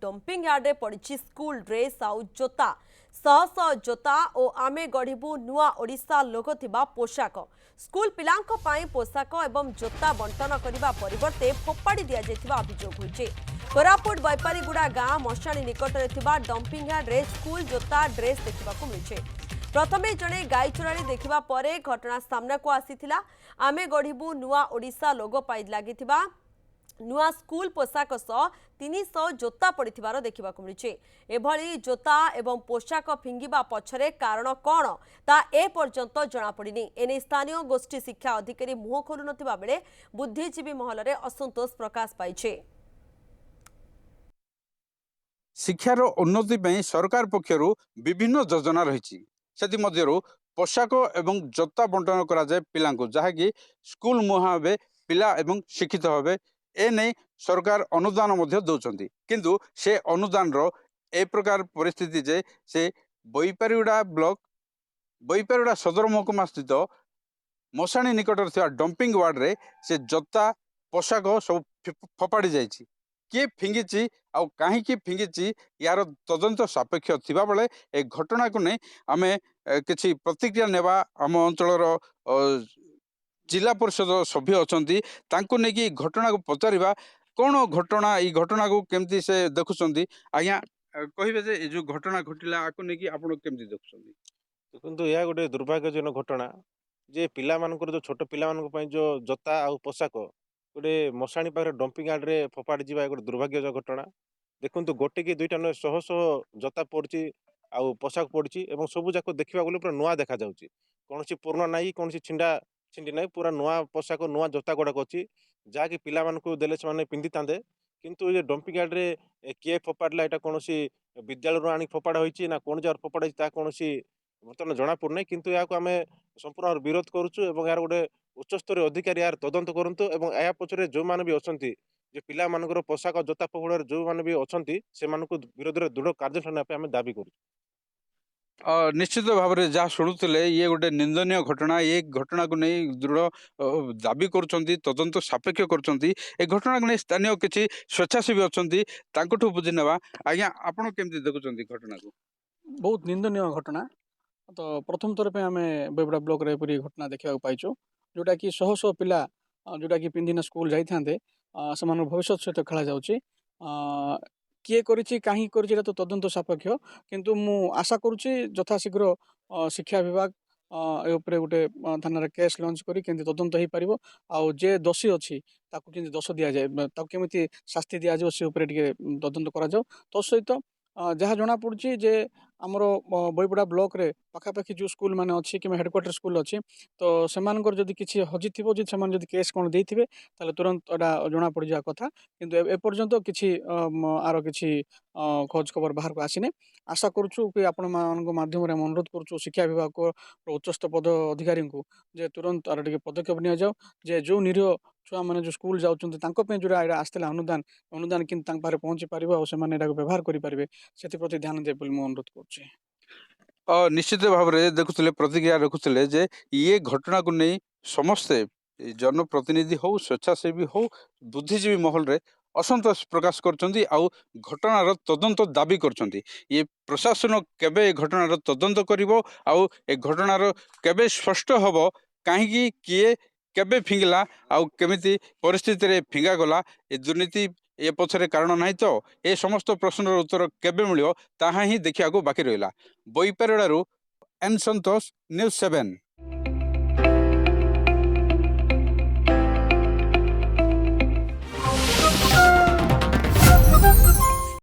Dumping yard में पड़ी school dress आउ जोता शह शह जोता और आमे गढ़ू नुआ ओडिशा लोगो थिबा पोशाक स्कूल पिलांक पई पोशाक एवं जोता बंटन करने परिवर्ते फोपाड़ी दि जाइथिबा अभियोग होइछे। कोरापुट बैपारीगुड़ा गाँ मशाणी निकट में डंपिंग यार्ड में स्कूल जोता ड्रेस देखा मिले। प्रथमे जड़े गाई चोराणी देखा पर घटना सामना को आसीथिला। आमे गढ़ू नुआ ओडिशा लोगो पाई लागिथिबा नुआ स्कूल पोशाक सह 300 जोता पड़िथिबार देखा मिले। एभली जोता एवं पोशाक फिंगिबा पछरे कारण कौन ता ए पर्यंत जଣାपड़िनी। एने स्थानीय गोष्ठी शिक्षा अधिकारी मुह खोलु नथिबा बेले बुद्धिजीवी महल में असंतोष प्रकाश पाइछे। शिक्षार उन्नति में सरकार पक्षर विभिन्न योजना रही पोशाक एवं जोता बंटन कराए पिला जहाँकि स्कूल मुहावे पिला एवं शिक्षित भावे एने सरकार अनुदान दौरान किंतु से अनुदान ए प्रकार परिस्थिति जे से बैपारीगुड़ा ब्लॉक बैपारीगुड़ा सदर महकुमा स्थित मशाणी निकट डंपिंग वार्ड रे से जोता पोशाक सब फोपाड़ी जाइए किए फिंगी आउ कहीं फिंगी यार तदंत सापेक्ष थिबा बेले ए घटना को नहीं आमे किछि प्रतिक्रिया नेबा आम अंचल जिला परिषद सभ्य अच्छी तांको नेकी घटना को पचारिबा कौन घटना ई घटना को केमती से देखुछंदी आज्ञा कहिबे जे ए जो घटना घटिला आको नेकी आपण केमती देखुछंदी। देखो यह गोटे दुर्भाग्यजनक घटना जे पिला मानकर जो छोट पिला मानक पई जो जोता आ पोशाक गोटे मशाणी पाखे डंपिंग यार्ड रे फोपाड़ी जीवा गोटे दुर्भाग्यजनक घटना। देखो गोटे कि दुईटा नुहे शह शह जोता पड़ी आउ पोशाक पड़ी और सबू जाक देखा गले पूरा नुआ देखा जाऊँगी कौन पूर्ण ना कौन छिंडा छिंडी ना पूरा नुआ पोशाक नुआ जोता गुड़ाक अच्छी जहाँकि पिला देले से पिंधि था किंतु ये डंपिंग यार्ड रे किए फोपाड़ा यहाँ कौन विद्यालय आनी फोपाड़ा होती ना कौन जगह फोपाड़ा कौन बर्तमान जना पड़ना किंतु यहाँ आम संपूर्ण विरोध करुँ यार गोटे उच्चस्तरीय अधिकारी यार तदंत करूँ और या पचर जो मैंने भी अच्छा जे पिला मानकर पोशाक जोता फोपाड़ जो मैंने भी अच्छा से विरोध में दृढ़ कार्यानुष्ठान आम दाबी करूँ। निश्चित भाव में जहाँ शुणुले ये गोटे निंदनीय घटना ये घटना को नहीं दृढ़ दाबी करुँच तदंत सापेक्ष करुँच ए घटना को नहीं स्थानीय किसी स्वेच्छासेवी अच्छा बुझी नेबा आज्ञा आपड़ केमती देखुं घटना को बहुत निंदनीय घटना। तो प्रथम थर पे आम बेबड़ा ब्लॉक रे पूरी घटना देखा पाइचु जोटा कि शह शह पिला जोटा कि पिंधिना स्कूल जाइए से भविष्य सहित खेला जाऊँगी किए करिछि काहे करिछि तो तदंत सापेक्ष किंतु मु आशा करुछि यथाशीघ्र शिक्षा विभाग ए गोटे थाना केस लॉन्च करी केमती तदंत हो पारिबो आउ जे दोषी अच्छी ताकू केमती दोष दि जाए ताकू केमती शास्ति दि जाओ से ऊपर टिके तदंत करा जाओ। तो सहित जहाँ जना पड़ुछि जे आमर बईपड़ा ब्लॉक रे पाखापाखि जो स्कूल माने अच्छी कि हेडक्वार्टर स्कूल अच्छी तो सेमानकर जदि किछि हजि थिबो जे सेमान जदि केस कोन देथिबे ताले तुरंत एटा जना पड़ जा कथा किंतु ए पर्यंत किछि आरो किछि खोज खबर बाहर को आसीने। आशा करूछु कि आपण मानक माध्यम रे अनुरोध करूछु शिक्षा विभाग को उच्चस्थ पद अधिकारी को जे तुरंत आर टिके पदक्षेप निया जाओ जे जो निरीह छुआ मैंने जो स्कूल जाऊँ जो आसला अनुदान अनुदान कि पहुँची पार और से व्यवहार करेंगे से ध्यान दे अनुरोध कर। निश्चित भाव में देखुले प्रतिक्रिया रखुले जे ये घटना को नहीं समस्ते जनप्रतिनिधि हो स्वेच्छासेवी हो बुद्धिजीवी महल रे असंतोष प्रकाश करछंती आउ घटनार तदंत दाबी करछंती। ये प्रशासन केबे घटनार तदंत करिवो आउ ए घटनार केबे स्पष्ट हबो काहेकि किए केबे फिंगला आउ केमिति परिस्थिति रे फिंगा गला ए दुर्नीति ए पछरे कारण नाही तो ए समस्त प्रश्नर उत्तर केबे मिलियो ताहा ही देखिया को बाकी रहिला। बैपारीगुड़ारू एन संतोष न्यूज़ 7।